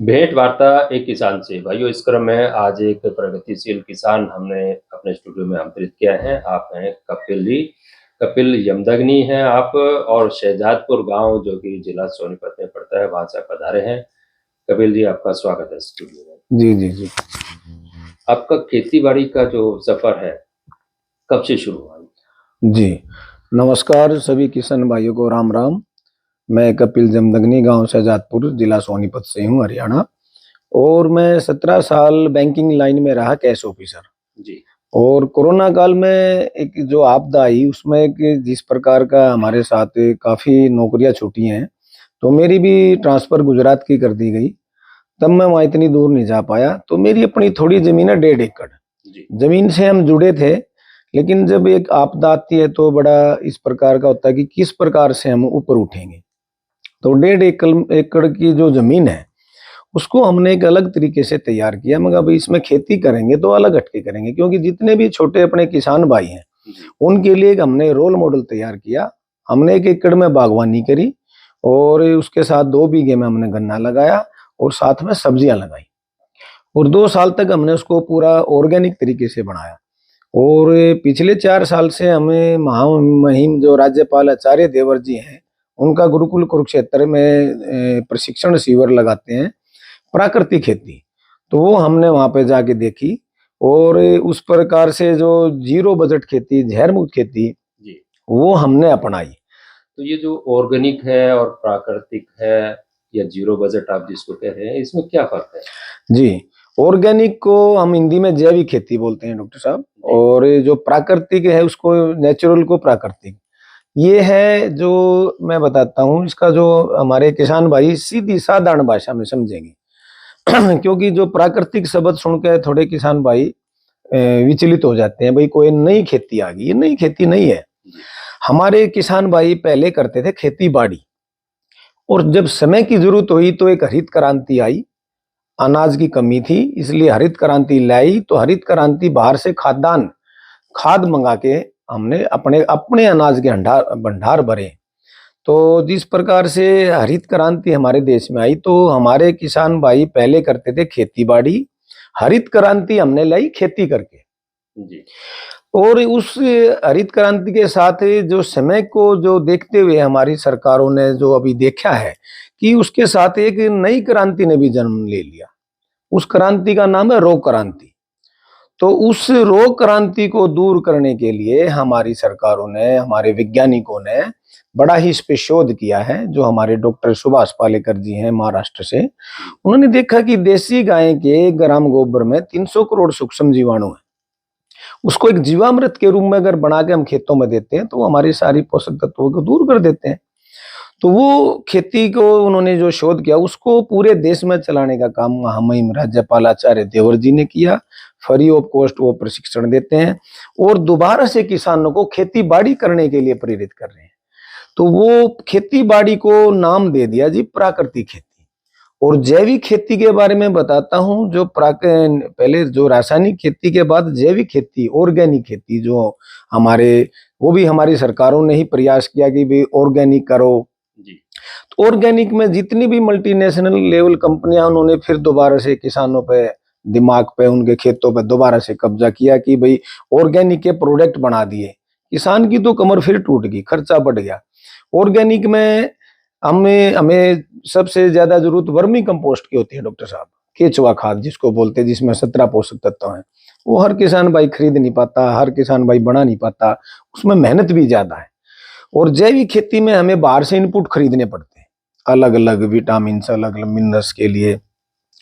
भेंट वार्ता एक किसान से। भाइयों, इस क्रम में आज एक प्रगतिशील किसान हमने अपने स्टूडियो में आमंत्रित किया है। आप हैं कपिल जी। कपिल यमदग्नि हैं आप, और शहजादपुर गांव जो कि जिला सोनीपत में पड़ता है, वहां से आप पधारे हैं। कपिल जी, आपका स्वागत है स्टूडियो में। जी जी जी। आपका खेती बाड़ी का जो सफर है, कब से शुरू हुआ? जी नमस्कार सभी किसान भाइयों को राम राम। मैं कपिल जमदग्नि, गांव शहजादपुर, जिला सोनीपत से हूँ, हरियाणा। और मैं 17 साल बैंकिंग लाइन में रहा, कैश ऑफिसर। जी। और कोरोना काल में एक जो आपदा आई, उसमें एक जिस प्रकार का हमारे साथ काफी नौकरियां छूटी हैं, तो मेरी भी ट्रांसफर गुजरात की कर दी गई। तब मैं वहाँ इतनी दूर नहीं जा पाया। तो मेरी अपनी थोड़ी जमीन है, 1.5 एकड़ जी। जमीन से हम जुड़े थे। लेकिन जब एक आपदा आती है तो बड़ा इस प्रकार का होता है कि किस प्रकार से हम ऊपर उठेंगे। तो 1.5 एकड़ की जो जमीन है, उसको हमने एक अलग तरीके से तैयार किया। मगर भाई इसमें खेती करेंगे तो अलग हटके करेंगे, क्योंकि जितने भी छोटे अपने किसान भाई हैं, उनके लिए एक हमने रोल मॉडल तैयार किया। हमने 1 एकड़ में बागवानी करी, और उसके साथ 2 बीघे में हमने गन्ना लगाया, और साथ में सब्जियां लगाई। और 2 साल तक हमने उसको पूरा ऑर्गेनिक तरीके से बनाया। और पिछले 4 साल से हमें महामहिम जो राज्यपाल आचार्य देवर जी हैं, उनका गुरुकुल कुरुक्षेत्र में प्रशिक्षण शिविर लगाते हैं, प्राकृतिक खेती। तो वो हमने वहां पे जाके देखी। और उस प्रकार से जो जीरो बजट खेती, जहर मुक्त खेती, जी। वो हमने अपनाई। तो ये जो ऑर्गेनिक है और प्राकृतिक है, या जीरो बजट आप जिसको कह रहे हैं, इसमें क्या फर्क है? जी, ऑर्गेनिक को हम हिंदी में जैविक खेती बोलते हैं डॉक्टर साहब। और ये जो प्राकृतिक है, उसको नेचुरल को प्राकृतिक। ये है जो मैं बताता हूँ, इसका जो हमारे किसान भाई सीधी साधारण भाषा में समझेंगे। क्योंकि जो प्राकृतिक शब्द सुन के थोड़े किसान भाई विचलित हो जाते हैं, भाई कोई नई खेती आ गई। ये नई खेती नहीं है। हमारे किसान भाई पहले करते थे खेती बाड़ी, और जब समय की जरूरत हुई तो एक हरित क्रांति आई। अनाज की कमी थी, इसलिए हरित क्रांति लाई। तो हरित क्रांति बाहर से खाद मंगा के हमने अपने अपने अनाज के भंडार भरे। तो जिस प्रकार से हरित क्रांति हमारे देश में आई, तो हमारे किसान भाई पहले करते थे खेती बाड़ी, हरित क्रांति हमने लाई खेती करके। जी। और उस हरित क्रांति के साथ जो समय को जो देखते हुए हमारी सरकारों ने जो अभी देखा है कि उसके साथ एक नई क्रांति ने भी जन्म ले लिया। उस क्रांति का नाम है रोग क्रांति। तो उस रोग क्रांति को दूर करने के लिए हमारी सरकारों ने, हमारे वैज्ञानिकों ने बड़ा ही इस पे शोध किया है। जो हमारे डॉक्टर सुभाष पालेकर जी हैं महाराष्ट्र से, उन्होंने देखा कि देसी गाय के ग्राम गोबर में 300 करोड़ सूक्ष्म जीवाणु हैं। उसको एक जीवामृत के रूप में अगर बना के हम खेतों में देते हैं, तो वो हमारी सारी पोषक तत्वों को दूर कर देते हैं। तो वो खेती को उन्होंने जो शोध किया, उसको पूरे देश में चलाने का काम महामहिम राज्यपाल आचार्य देवर जी ने किया। फ्री ऑफ कॉस्ट वो प्रशिक्षण देते हैं, और दोबारा से किसानों को खेती बाड़ी करने के लिए प्रेरित कर रहे हैं। तो वो खेती बाड़ी को नाम दे दिया जी प्राकृतिक खेती। और जैविक खेती के बारे में बताता हूं। जो पहले जो रासायनिक खेती के बाद जैविक खेती, ऑर्गेनिक खेती जो हमारे, वो भी हमारी सरकारों ने ही प्रयास किया कि भाई ऑर्गेनिक करो। जी। तो ऑर्गेनिक में जितनी भी मल्टीनेशनल लेवल कंपनियां, उन्होंने फिर दोबारा से किसानों पे, दिमाग पे, उनके खेतों पे दोबारा से कब्जा किया कि भाई ऑर्गेनिक के प्रोडक्ट बना दिए। किसान की तो कमर फिर टूट गई, खर्चा बढ़ गया। ऑर्गेनिक में हमें हमें सबसे ज्यादा जरूरत वर्मी कंपोस्ट की होती है डॉक्टर साहब। केचुआ खाद जिसको बोलते हैं, जिसमें 17 पोषक तत्व हैं। वो हर किसान भाई खरीद नहीं पाता, हर किसान भाई बना नहीं पाता, उसमें मेहनत भी ज्यादा है। और जैविक खेती में हमें बाहर से इनपुट खरीदने पड़ते हैं, अलग अलग विटामिन, अलग अलग मिनरल्स के लिए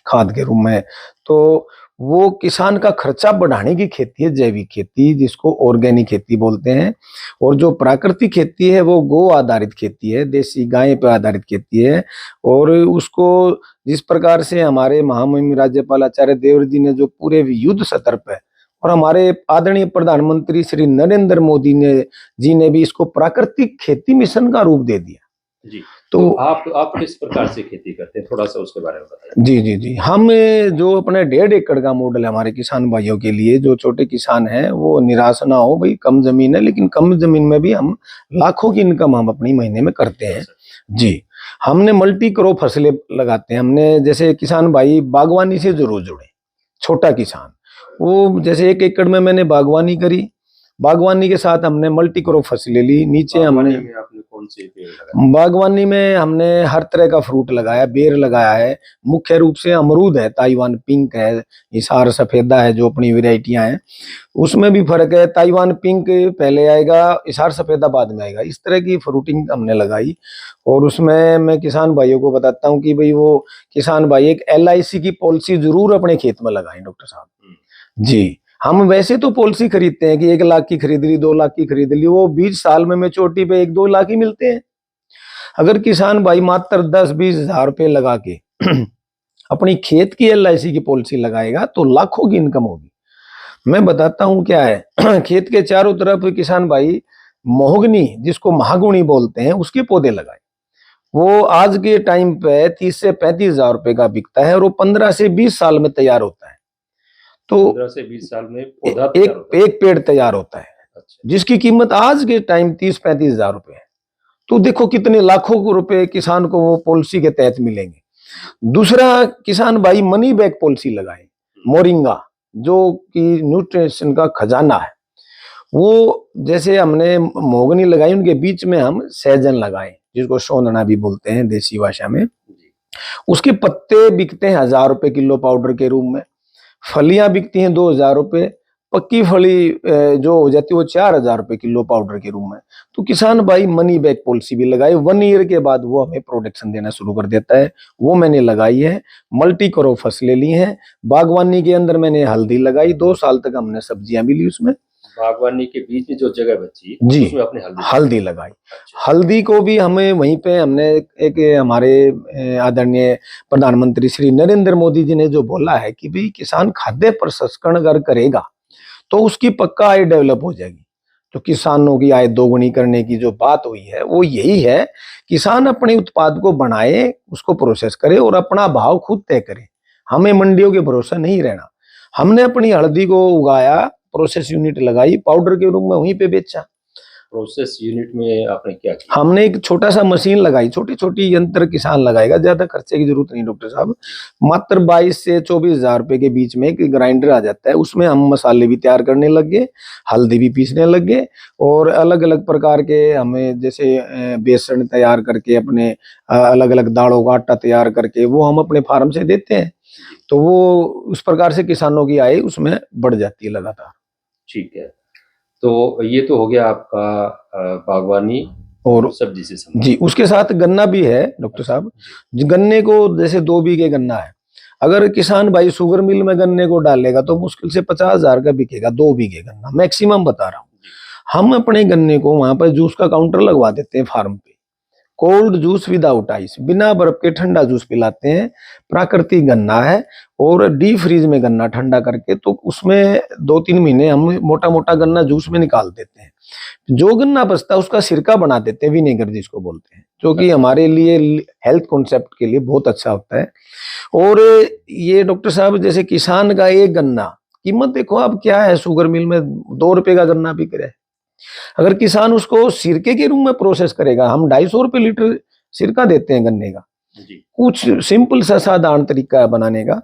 खाद के रूप में। तो वो किसान का खर्चा बढ़ाने की खेती है जैविक खेती, जिसको ऑर्गेनिक खेती बोलते हैं। और जो प्राकृतिक खेती है, वो गो आधारित खेती है, देसी गाय पर आधारित खेती है। और उसको जिस प्रकार से हमारे महामहिम राज्यपाल आचार्य देवर जी ने जो पूरे युद्ध स्तर पर, और हमारे आदरणीय प्रधानमंत्री श्री नरेंद्र मोदी ने जी ने भी इसको प्राकृतिक खेती मिशन का रूप दे दिया। जी। तो तो आप किस प्रकार से खेती करते हैं, थोड़ा सा उसके बारे में बताइए। जी जी जी, हम जो अपने 1.5 एकड़ का मॉडल है हमारे किसान भाइयों के लिए, जो छोटे किसान हैं वो निराश ना हो। भाई कम जमीन है, लेकिन कम जमीन में भी हम लाखों की इनकम हम अपनी महीने में करते हैं। जी। हमने मल्टी क्रॉप फसलें लगाते हैं। हमने जैसे किसान भाई बागवानी से जरूर जुड़े, छोटा किसान, वो जैसे 1 एकड़ में मैंने बागवानी करी, बागवानी के साथ हमने मल्टी क्रॉप फसलें ली। नीचे बागवानी हमने में आपने कौन से पेड़ लगाए? बागवानी में हमने हर तरह का फ्रूट लगाया, बेर लगाया है। मुख्य रूप से अमरूद है, ताइवान पिंक है, हिसार सफेदा है, जो अपनी वेराइटियां हैं उसमें भी फर्क है। ताइवान पिंक पहले आएगा, हिसार सफेदा बाद में आएगा। इस तरह की फ्रूटिंग हमने लगाई। और उसमें मैं किसान भाइयों को बताता हूँ कि भाई वो किसान भाई एक LIC की पॉलिसी जरूर अपने खेत में लगाएं डॉक्टर साहब जी। हम वैसे तो पॉलिसी खरीदते हैं कि 1 लाख की खरीद ली, 2 लाख की खरीद ली, वो 20 साल में मैच्योरिटी पे 1-2 लाख ही मिलते हैं। अगर किसान भाई मात्र 10-20 हजार रुपए लगा के अपनी खेत की LIC की पॉलिसी लगाएगा तो लाखों की इनकम होगी। मैं बताता हूं क्या है खेत के चारों तरफ किसान भाई मोहगनी, जिसको महागुणी बोलते हैं, उसके पौधे लगाए। वो आज के टाइम पे 30 से 35 हजार रुपए का बिकता है और वो 15 से 20 साल में तैयार होता है। तो 15 से 20 साल में पौधा तैयार होता है। एक पेड़ तैयार होता है, अच्छा। जिसकी कीमत आज के टाइम 30-35 हजार रुपए है। तो देखो कितने लाखों रुपए किसान को वो पॉलिसी के तहत मिलेंगे। दूसरा, किसान भाई मनी बैक पॉलिसी लगाए। मोरिंगा, जो कि न्यूट्रिशन का खजाना है, वो जैसे हमने मोगनी लगाई, उनके बीच में हम सहजन लगाए, जिसको सोंदना भी बोलते हैं देसी भाषा में। उसके पत्ते बिकते हैं 1000 रुपए किलो पाउडर के रूप में, फलियां बिकती हैं 2000 रुपए, पक्की फली जो हो जाती है वो 4000 रुपए किलो पाउडर के रूप में। तो किसान भाई मनी बैक पॉलिसी भी लगाई, 1 ईयर के बाद वो हमें प्रोडक्शन देना शुरू कर देता है। वो मैंने लगाई है। मल्टी क्रॉप फसलें ली हैं। बागवानी के अंदर मैंने हल्दी लगाई, 2 साल तक हमने सब्जियां भी ली उसमें। बागवानी के बीच में जो जगह बची जी, उसमें आपने हल्दी लगाई। अच्छा। हल्दी को भी हमें वहीं पे हमने एक हमारे आदरणीय प्रधानमंत्री श्री नरेंद्र मोदी जी ने जो बोला है कि भाई किसान खाद्य प्रसंस्करण अगर करेगा तो उसकी पक्का आय डेवलप हो जाएगी। तो किसानों की आय दोगुनी करने की जो बात हुई है वो यही है, किसान अपने उत्पाद को बनाए, उसको प्रोसेस करे और अपना भाव खुद तय करे। हमें मंडियों के भरोसा नहीं रहना। हमने अपनी हल्दी को उगाया, प्रोसेस यूनिट लगाई, पाउडर के रूप में वहीं पे बेचा। प्रोसेस यूनिट में आपने क्या किया? हमने एक छोटा सा मशीन लगाई, छोटी छोटी यंत्र किसान लगाएगा, ज्यादा खर्चे की जरूरत नहीं डॉक्टर साहब। मात्र 22 से 24 हजार रुपए के बीच में एक ग्राइंडर आ जाता है, उसमें हम मसाले भी तैयार करने लग गए, हल्दी भी पीसने लग गए, और अलग अलग प्रकार के हमें जैसे बेसन तैयार करके, अपने अलग अलग दालों का आटा तैयार करके वो हम अपने फार्म से देते हैं। तो वो उस प्रकार से किसानों की आय उसमें बढ़ जाती है लगातार। ठीक है, तो ये तो हो गया आपका बागवानी और सब्जी से संबंधित। जी, उसके साथ गन्ना भी है डॉक्टर साहब। गन्ने को जैसे 2 बीघे गन्ना है, अगर किसान भाई शुगर मिल में गन्ने को डालेगा तो मुश्किल से 50 हजार का बिकेगा 2 बीघे गन्ना, मैक्सिमम बता रहा हूँ। हम अपने गन्ने को वहां पर जूस का काउंटर लगवा देते हैं फार्म पे, कोल्ड जूस विदाउट आइस, बिना बर्फ के ठंडा जूस पिलाते हैं। प्राकृतिक गन्ना है, और डीप फ्रीज में गन्ना ठंडा करके तो उसमें 2-3 महीने हम मोटा मोटा गन्ना जूस में निकाल देते हैं। जो गन्ना बचता है उसका सिरका बना देते हैं, विनेगर जिसको बोलते हैं, जो कि हमारे लिए हेल्थ कॉन्सेप्ट के लिए बहुत अच्छा होता है। और ये डॉक्टर साहब, जैसे किसान का एक गन्ना कीमत देखो अब क्या है, शुगर मिल में 2 रुपए का गन्ना बिक रहा है। अगर किसान उसको सिरके के रूप में प्रोसेस करेगा, हम 250 रुपए लीटर सिरका देते हैं गन्ने का, कुछ सिंपल सा साधारण तरीका है बनाने का,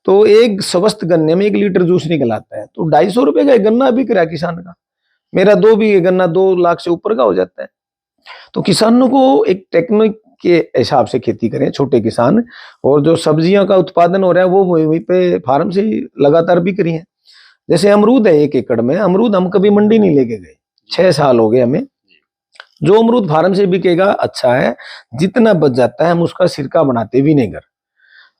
तो एक स्वस्थ गन्ने में 1 लीटर जूस निकल आता है। तो 250 रुपए का एक गन्ना बिक रहा है किसान का। मेरा 2 बीघे गन्ना 2 लाख से ऊपर का हो जाता है। तो किसानों को एक टेक्निक के हिसाब से खेती करें, छोटे किसान, और जो सब्जियों का उत्पादन हो रहा है वो वहीं पे फार्म से ही लगातार बिक रही है। जैसे अमरूद है 1 एकड़ में, अमरूद हम कभी मंडी नहीं लेके गए, 6 साल हो गए हमें। जो अमरूद फार्म से बिकेगा अच्छा है, जितना बच जाता है हम उसका सिरका बनाते विनेगर।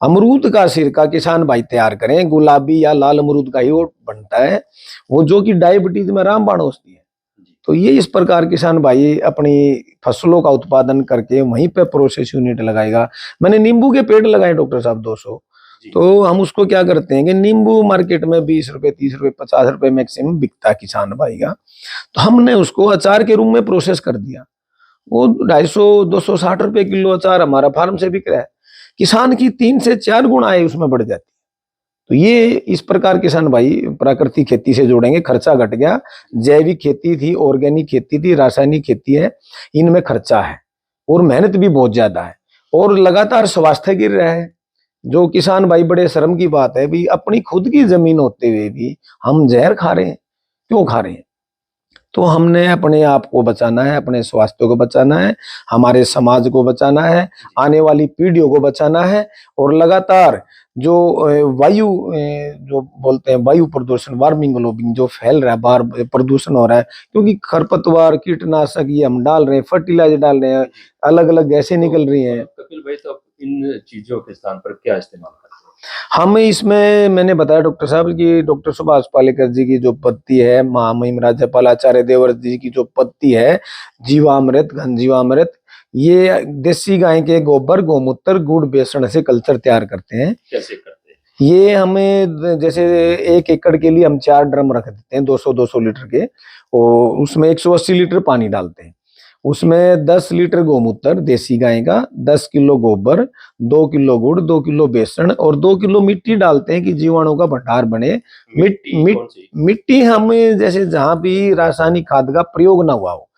अमरूद का सिरका किसान भाई तैयार करें, गुलाबी या लाल अमरूद का ही वो बनता है, वो जो कि डायबिटीज में रामबाण होती है। तो ये इस प्रकार किसान भाई अपनी फसलों का उत्पादन करके वहीं पे प्रोसेस यूनिट लगाएगा। मैंने नींबू के पेड़ लगाए डॉक्टर साहब 200। तो हम उसको क्या करते हैं कि नींबू मार्केट में 20 रुपए, 30 रुपए, 50 रुपए मैक्सिमम बिकता है किसान भाई का, तो हमने उसको अचार के रूप में प्रोसेस कर दिया। वो 250-260 रुपए किलो अचार हमारा फार्म से बिक रहा है। किसान की 3 से 4 गुना आय उसमें बढ़ जाती है। तो ये इस प्रकार किसान भाई प्राकृतिक खेती से जोड़ेंगे, खर्चा घट गया। जैविक खेती थी, ऑर्गेनिक खेती थी, रासायनिक खेती है, इनमें खर्चा है और मेहनत भी बहुत ज्यादा है। और लगातार स्वास्थ्य गिर रहा है। जो किसान भाई, बड़े शर्म की बात है भी, अपनी खुद की जमीन होते हुए भी हम जहर खा रहे हैं। क्यों खा रहे हैं? तो हमने अपने आप को बचाना है, अपने स्वास्थ्य को बचाना है, हमारे समाज को बचाना है, आने वाली पीढ़ियों को बचाना है। और लगातार जो वायु जो बोलते हैं वायु प्रदूषण, वार्मिंग ग्लोबल जो फैल रहा है, बार प्रदूषण हो रहा है, क्योंकि खरपतवार, कीटनाशक ये हम डाल रहे हैं, फर्टिलाइजर डाल रहे हैं, अलग अलग गैसें निकल रही हैं। कपिल भाई, तो इन चीजों के स्थान पर क्या इस्तेमाल करते हैं? हम इसमें, मैंने बताया डॉक्टर साहब की, डॉक्टर सुभाष पालेकर जी की जो पत्ती है, महामहिम राज्यपाल आचार्य देवव्रत जी की जो पत्ती है, जीवामृत, घन जीवामृत, ये देसी गाय के गोबर, गोमूत्र, गुड़, बेसन से कल्चर तैयार करते हैं। कैसे करते हैं? ये हमें जैसे 1 एकड़ के लिए हम 4 ड्रम रख देते हैं, 200-200 लीटर के, और उसमें 180 लीटर पानी डालते हैं। उसमें 10 लीटर गोमूत्र देसी गाय का, 10 किलो गोबर, 2 किलो गुड़, 2 किलो बेसन और 2 किलो मिट्टी डालते हैं कि जीवाणु का भंडार बने। मिट्टी हम जैसे जहां भी रासायनिक खाद का प्रयोग ना हुआ हो,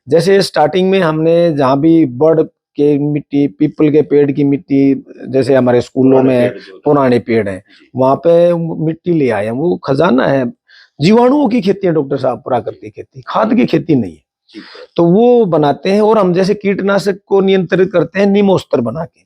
जैसे स्टार्टिंग में हमने जहां भी बड़ के मिट्टी, पीपल के पेड़ की मिट्टी, जैसे हमारे स्कूलों में पुराने पेड़ हैं, वहां पे मिट्टी ले आए हैं। वो खजाना है, जीवाणुओं की खेती है डॉक्टर साहब, प्राकृतिक खेती, खाद की खेती नहीं है। तो वो बनाते हैं। और हम जैसे कीटनाशक को नियंत्रित करते हैं नीमोस्त्र बना के,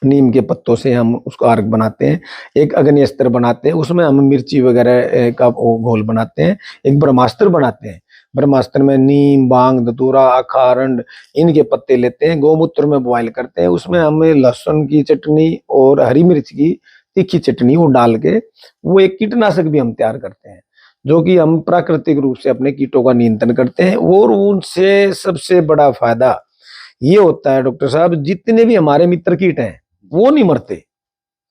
नीम के पत्तों से हम उसको अर्क बनाते हैं। एक अग्नि अस्त्र बनाते हैं, उसमें हम मिर्ची वगैरह का घोल बनाते हैं। एक ब्रह्मास्त्र बनाते हैं, ब्रह्मास्त्र में नीम, बांग, धतूरा, आखा, अरंड, इनके पत्ते लेते हैं, गोमूत्र में बॉयल करते हैं, उसमें हमें लहसुन की चटनी और हरी मिर्च की तीखी चटनी वो डाल के, वो एक कीटनाशक भी हम तैयार करते हैं, जो कि हम प्राकृतिक रूप से अपने कीटों का नियंत्रण करते हैं। और उनसे सबसे बड़ा फायदा ये होता है डॉक्टर साहब, जितने भी हमारे मित्र कीट हैं वो नहीं मरते।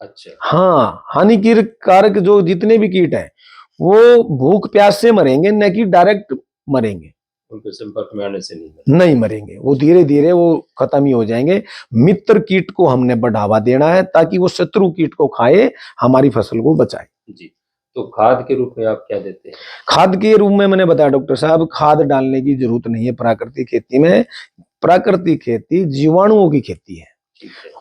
अच्छा। हाँ, हानिकारक जो जितने भी कीट हैं वो भूख प्यास से मरेंगे, न कि डायरेक्ट मरेंगे। उनके संपर्क में आने से नहीं मरेंगे, वो धीरे धीरे वो खत्म ही हो जाएंगे। मित्र कीट को हमने बढ़ावा देना है ताकि वो शत्रु कीट को खाए, हमारी फसल को बचाए। जी। तो खाद के रूप में आप क्या देते हैं? खाद के रूप में मैंने बताया डॉक्टर साहब, खाद डालने की जरूरत नहीं है प्राकृतिक खेती में। प्राकृतिक खेती जीवाणुओं की खेती है।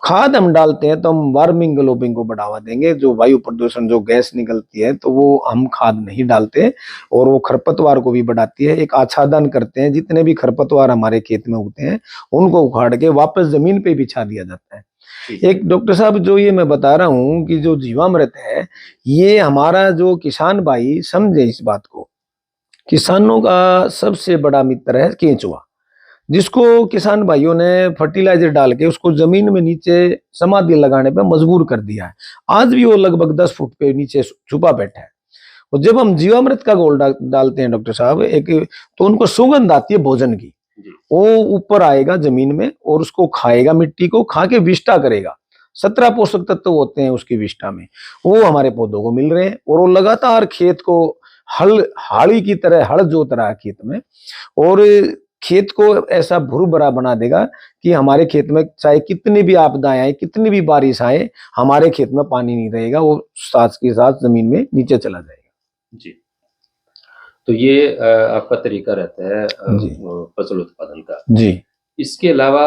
खाद हम डालते हैं तो हम वार्मिंग ग्लोबल को बढ़ावा देंगे, जो वायु प्रदूषण, जो गैस निकलती है, तो वो हम खाद नहीं डालते। और वो खरपतवार को भी बढ़ाती है। एक आच्छादन करते हैं, जितने भी खरपतवार हमारे खेत में उगते हैं उनको उखाड़ के वापस जमीन पे बिछा दिया जाता है। एक डॉक्टर साहब, जो ये मैं बता रहा हूँ कि जो जीवामृत है, ये हमारा जो किसान भाई समझे इस बात को, किसानों का सबसे बड़ा मित्र है केंचुआ, जिसको किसान भाइयों ने फर्टिलाइजर डाल के उसको जमीन में नीचे समाधि लगाने पे मजबूर कर दिया है। आज भी वो लगभग 10 फुट पे नीचे छुपा बैठा है। और जब हम जीवामृत का घोल डालते हैं डॉक्टर साहब, एक तो उनको सुगंध आती है भोजन की, वो ऊपर आएगा जमीन में और उसको खाएगा, मिट्टी को खा के विष्ठा करेगा। 17 पोषक तत्व होते हैं उसकी विष्ठा में, वो हमारे पौधों को मिल रहे हैं। और वो लगातार खेत को हाड़ी की तरह हल जोत रहा है खेत में, और खेत को ऐसा भूर भरा बना देगा कि हमारे खेत में चाहे कितनी भी आपदाएं आए, कितनी भी बारिश आए, हमारे खेत में पानी नहीं रहेगा, वो साथ के साथ जमीन में नीचे चला जाएगा। जी। तो ये आपका तरीका रहता है फसल उत्पादन का। जी। इसके अलावा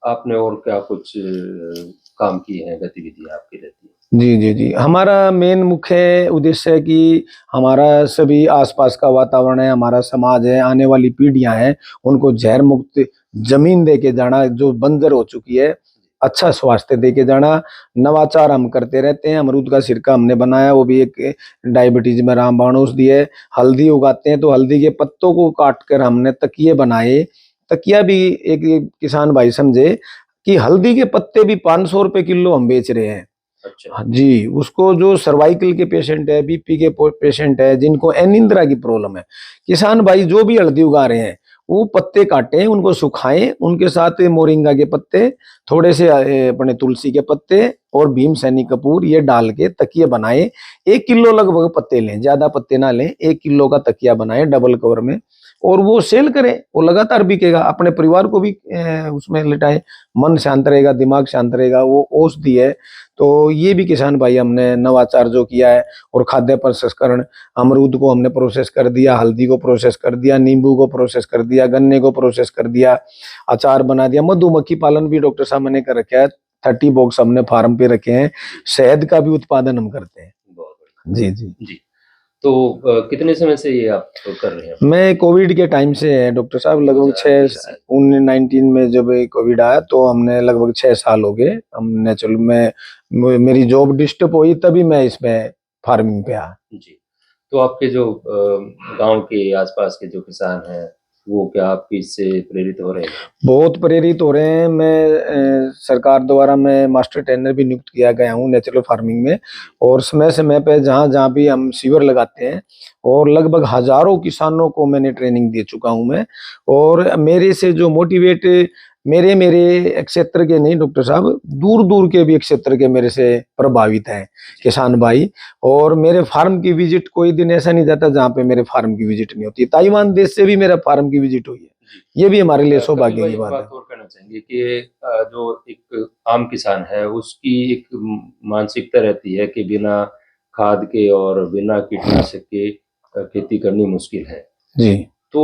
आपने और क्या कुछ काम की है, गतिविधि आपकी रहती है? जी। हमारा मेन मुख्य उद्देश्य है कि हमारा सभी आसपास का वातावरण है, हमारा समाज है, आने वाली पीढ़ियां हैं, उनको जहर मुक्त जमीन दे के जाना, जो बंजर हो चुकी है, अच्छा स्वास्थ्य दे के जाना। नवाचार हम करते रहते हैं। अमरूद का सिरका हमने बनाया, वो भी एक डायबिटीज में रामबाण औषधि है। हल्दी उगाते हैं, तो हल्दी के पत्तों को काट कर हमने तकिए बनाए। तकिया भी एक किसान भाई समझे कि हल्दी के पत्ते भी 500 रुपए किलो हम बेच रहे हैं। अच्छा। जी, उसको जो सर्वाइकल के पेशेंट है, बीपी के पेशेंट है, जिनको एनिंद्रा की प्रॉब्लम है, किसान भाई जो भी हल्दी उगा रहे हैं, वो पत्ते काटें, उनको सुखाएं, उनके साथ मोरिंगा के पत्ते, थोड़े से अपने तुलसी के पत्ते और भीम सैनी कपूर ये डाल के तकिया बनाएं। 1 किलो लगभग पत्ते लें, ज्यादा पत्ते ना लें, 1 किलो का तकिया बनाएं डबल कवर में, और वो सेल करें, वो लगातार बिकेगा। अपने परिवार को भी उसमें लिटाएं, मन शांत रहेगा, दिमाग शांत रहेगा, वो औषधि है। तो ये भी किसान भाई हमने नवाचार जो किया है। और खाद्य प्रसंस्करण, अमरूद को हमने प्रोसेस कर दिया, हल्दी को प्रोसेस कर दिया, नींबू को प्रोसेस कर दिया, गन्ने को प्रोसेस कर दिया, अचार बना दिया। मधुमक्खी पालन भी डॉक्टर साहब मैंने कर रखा है। 30 बॉक्स हमने फार्म पे रखे हैं। शहद का भी उत्पादन हम करते हैं। बहुत बढ़िया। जी जी जी। तो कितने समय से ये आप कर रहे हैं? मैं कोविड के टाइम से है डॉक्टर साहब, लगभग 19 में जब कोविड आया तो हमने लगभग 6 साल हो गए। हमने चलो मेरी जॉब डिस्टर्ब हुई तभी मैं इसमें फार्मिंग पे आया। जी। तो आपके जो गांव के आसपास के जो किसान हैं वो क्या आपकी इससे प्रेरित हो रहे हैं? बहुत प्रेरित हो रहे हैं। सरकार द्वारा मैं मास्टर ट्रेनर भी नियुक्त किया गया हूँ नेचुरल फार्मिंग में, और समय समय पे जहाँ जहाँ भी हम शिविर लगाते हैं और लगभग हजारों किसानों को मैंने ट्रेनिंग दे चुका हूँ मैं। और मेरे से जो मोटिवेट मेरे क्षेत्र के नहीं डॉक्टर साहब, दूर दूर के भी क्षेत्र के मेरे से प्रभावित हैं किसान भाई। और मेरे फार्म की विजिट कोई दिन ऐसा नहीं जाता जहाँ पे मेरे फार्म की विजिट नहीं होती। ताइवान देश से भी मेरा फार्म की विजिट हुई है। ये भी हमारे लिए सौभाग्य की बात है। और कहना चाहेंगे कि जो एक आम किसान है उसकी एक मानसिकता रहती है कि बिना खाद के और बिना कीटनाशक के खेती करनी मुश्किल है। जी। तो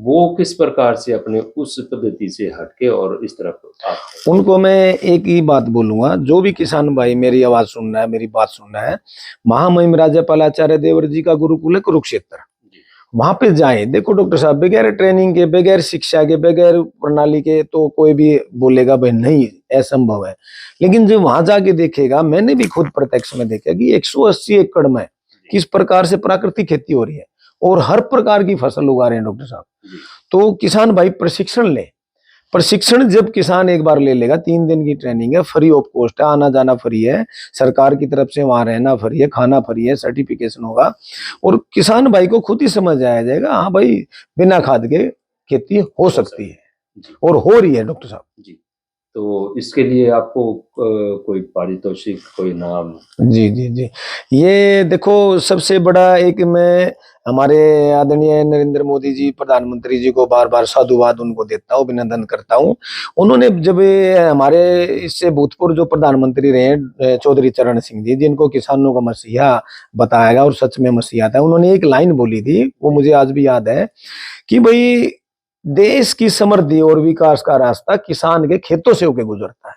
वो किस प्रकार से अपने उस पद्धति से हटके और इस तरफ आप? उनको मैं एक ही बात बोलूंगा, जो भी किसान भाई मेरी आवाज सुन रहा है, मेरी बात सुन रहा है, महामहिम राज्यपाल आचार्य देवव्रत जी का गुरुकुल है कुरुक्षेत्र, वहां पे जाए। देखो डॉक्टर साहब, बगैर ट्रेनिंग के, बगैर शिक्षा के, बगैर प्रणाली के तो कोई भी बोलेगा भाई नहीं असंभव है। लेकिन जब वहां जाके देखेगा, मैंने भी खुद प्रत्यक्ष में देखा कि 180 एकड़ में किस प्रकार से प्राकृतिक खेती हो रही है और हर प्रकार की फसल उगा रहे हैं डॉक्टर साहब। तो किसान भाई प्रशिक्षण ले। प्रशिक्षण जब किसान एक बार ले लेगा, 3 दिन की ट्रेनिंग है, फ्री ऑफ कॉस्ट है, आना जाना फ्री है, सरकार की तरफ से वहां रहना फ्री है, खाना फ्री है, सर्टिफिकेशन होगा, और किसान भाई को खुद ही समझ आया जाएगा हाँ भाई बिना खाद के खेती हो सकती है और हो रही है डॉक्टर साहब। जी। तो इसके लिए आपको कोई पारितोषिक, कोई नाम? जी जी जी, ये देखो सबसे बड़ा एक मैं हमारे आदरणीय नरेंद्र मोदी जी प्रधानमंत्री जी को बार बार साधुवाद उनको देता हूँ, अभिनंदन करता हूँ। उन्होंने जब हमारे इससे भूतपूर्व जो प्रधानमंत्री रहे चौधरी चरण सिंह जी, जिनको किसानों का मसीहा बताया गया और सच में मसीहा था, उन्होंने एक लाइन बोली थी, वो मुझे आज भी याद है कि भाई देश की समृद्धि और विकास का रास्ता किसान के खेतों से होकर गुजरता है।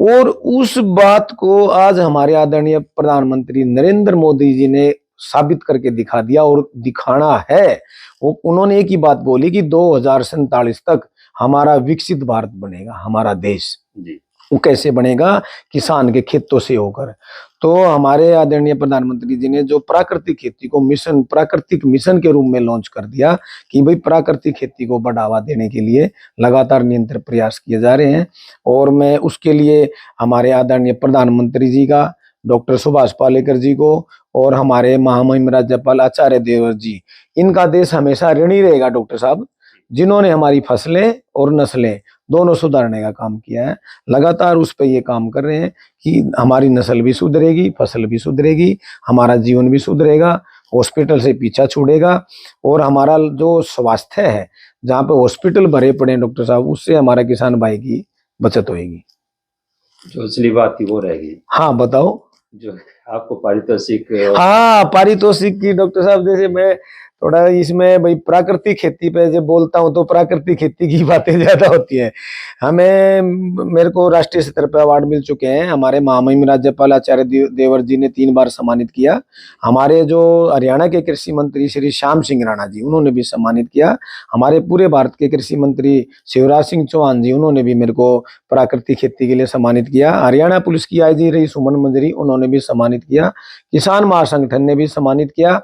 और उस बात को आज हमारे आदरणीय प्रधानमंत्री नरेंद्र मोदी जी ने साबित करके दिखा दिया और दिखाना है। वो उन्होंने एक ही बात बोली कि 2047 तक हमारा विकसित भारत बनेगा, हमारा देश। वो कैसे बनेगा? किसान के खेतों से होकर। तो हमारे आदरणीय प्रधानमंत्री जी ने जो प्राकृतिक खेती को प्राकृतिक मिशन के रूप में लॉन्च कर दिया कि भाई प्राकृतिक खेती को बढ़ावा देने के लिए लगातार निरंतर प्रयास किए जा रहे हैं। और मैं उसके लिए हमारे आदरणीय प्रधानमंत्री जी का, डॉक्टर सुभाष पालेकर जी को और हमारे महामहिम राज्यपाल आचार्य देवव्रत जी, इनका देश हमेशा ऋणी रहेगा डॉक्टर साहब, जिन्होंने हमारी फसलें और नस्लें दोनों सुधारने का काम किया है। लगातार उस पर ये काम कर रहे हैं कि हमारी नस्ल भी सुधरेगी, फसल भी सुधरेगी, हमारा जीवन भी सुधरेगा, हॉस्पिटल से पीछा छूटेगा, और हमारा जो स्वास्थ्य है, जहाँ पे हॉस्पिटल भरे पड़े डॉक्टर साहब, उससे हमारा किसान भाई की बचत होगी। जो असली बात थी वो रहेगी। हाँ बताओ। जो आपको पारितोषिक? हाँ, पारितोषिक की डॉक्टर साहब, जैसे मैं थोड़ा इसमें भाई प्राकृतिक खेती पे जब बोलता हूँ तो प्राकृतिक खेती की बातें ज्यादा होती है। मेरे को राष्ट्रीय स्तर पर अवार्ड मिल चुके हैं। हमारे महामहिम राज्यपाल आचार्य देवव्रत जी ने 3 बार सम्मानित किया। हमारे जो हरियाणा के कृषि मंत्री श्री श्याम सिंह राणा जी, उन्होंने भी सम्मानित किया। हमारे पूरे भारत के कृषि मंत्री शिवराज सिंह चौहान जी, उन्होंने भी मेरे को प्राकृतिक खेती के लिए सम्मानित किया। हरियाणा पुलिस की आईजी रही सुमन मंजरी, उन्होंने भी सम्मानित किया। किसान महासंगठन ने भी सम्मानित किया।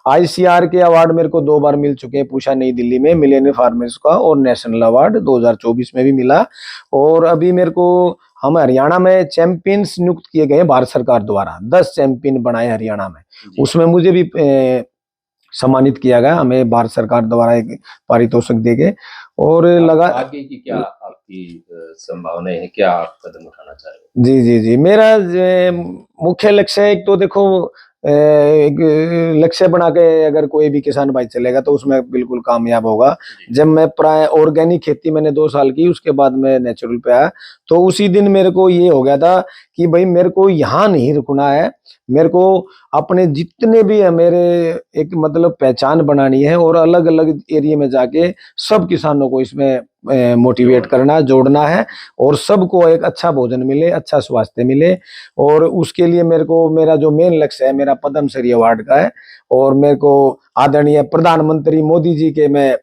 आईसीआर के अवार्ड मेरे को 2 बार मिल चुके हैं, पूषा नई दिल्ली में मिलेनियर फार्मर्स का, और नेशनल अवार्ड 2024 में भी मिला। और अभी मेरे को हम हरियाणा में चैंपियंस नियुक्त किए गए भारत सरकार द्वारा, 10 चैंपियन बनाए हरियाणा में, उसमें मुझे भी सम्मानित किया गया। हमें भारत सरकार द्वारा एक पारितोषिक देके। और लगा आगे की क्या आपकी संभावनाएं है, क्या आप कदम उठाना चाह रहे हो? जी जी जी, मेरा मुख्य लक्ष्य है, एक तो देखो एक लक्ष्य बना के अगर कोई भी किसान भाई चलेगा तो उसमें बिल्कुल कामयाब होगा। जब मैं प्राय ऑर्गेनिक खेती मैंने 2 साल की, उसके बाद मैं नेचुरल पे आया, तो उसी दिन मेरे को ये हो गया था कि भाई मेरे को यहाँ नहीं रुकना है, मेरे को अपने जितने भी है मेरे एक मतलब पहचान बनानी है और अलग अलग एरिया में जाके सब किसानों को इसमें मोटिवेट करना, जोड़ना है और सबको एक अच्छा भोजन मिले, अच्छा स्वास्थ्य मिले। और उसके लिए मेरे को, मेरा जो मेन लक्ष्य है मेरा पद्म श्री अवार्ड का है और मेरे को आदरणीय प्रधानमंत्री मोदी जी के मैं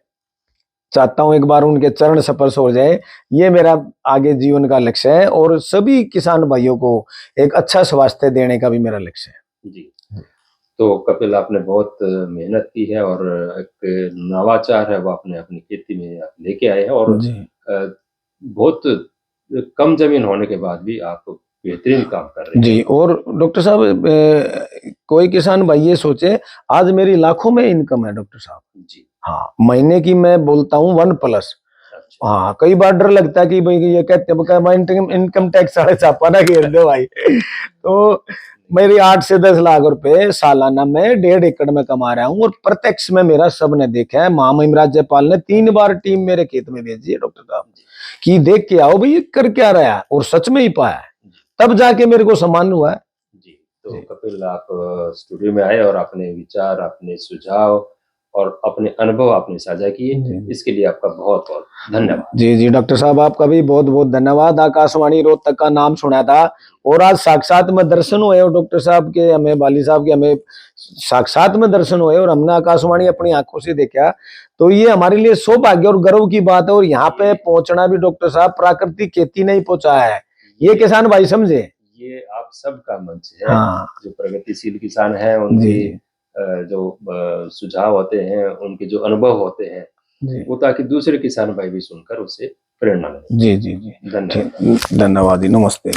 चाहता हूं एक बार उनके चरण स्पर्श हो जाए। ये मेरा आगे जीवन का लक्ष्य है और सभी किसान भाइयों को एक अच्छा स्वास्थ्य देने का भी मेरा लक्ष्य है। जी। तो कपिल, आपने बहुत मेहनत की है और एक नवाचार है वो आपने अपनी खेती में आप लेके आए हैं और जी बहुत कम जमीन होने के बाद भी आप बेहतरीन काम कर रहे हैं। जी। और डॉक्टर साहब, कोई किसान भाई ये सोचे आज मेरी लाखों में इनकम है डॉक्टर साहब। जी। हाँ, महीने की मैं बोलता हूँ 1+। अच्छा। हाँ, कई बार डर लगता है कि भाई ये कहते हैं इनकम टैक्स साढ़े छापा ना घेर दो भाई। तो मेरी 8 से 10 लाख रुपए सालाना में 1.5 एकड़ में कमा रहा हूँ और प्रत्यक्ष में मेरा सबने देखा है। महामहिम राज्यपाल ने 3 बार टीम मेरे खेत में भेजी है डॉक्टर साहब कि देख के आओ भाई ये कर क्या रहा है, और सच में ही पाया है, तब जाके मेरे को सम्मान हुआ है। जी। तो कपिल, आप स्टूडियो में आए और अपने विचार, अपने सुझाव और अपने अनुभव आपने साझा किए, इसके लिए आपका बहुत बहुत धन्यवाद। जी जी डॉक्टर साहब, आपका भी बहुत बहुत धन्यवाद। आकाशवाणी रोहतक का नाम सुना था और आज साक्षात में दर्शन हुए और डॉक्टर साहब के, हमें बाली साहब के, हमें साक्षात में दर्शन हुए और हमने आकाशवाणी अपनी आंखों से देखा। तो ये हमारे लिए सौभाग्य और गर्व की बात है। और यहाँ पे पहुंचना भी डॉक्टर साहब प्राकृतिक खेती नहीं पहुंचा है, ये किसान भाई समझे। ये आप सबका मंच है। हाँ, जो प्रगतिशील किसान हैं उनके जो सुझाव होते हैं, उनके जो अनुभव होते हैं, वो ताकि दूसरे किसान भाई भी सुनकर उससे प्रेरणा लें। जी जी जी, धन्यवाद। धन्यवाद, नमस्ते।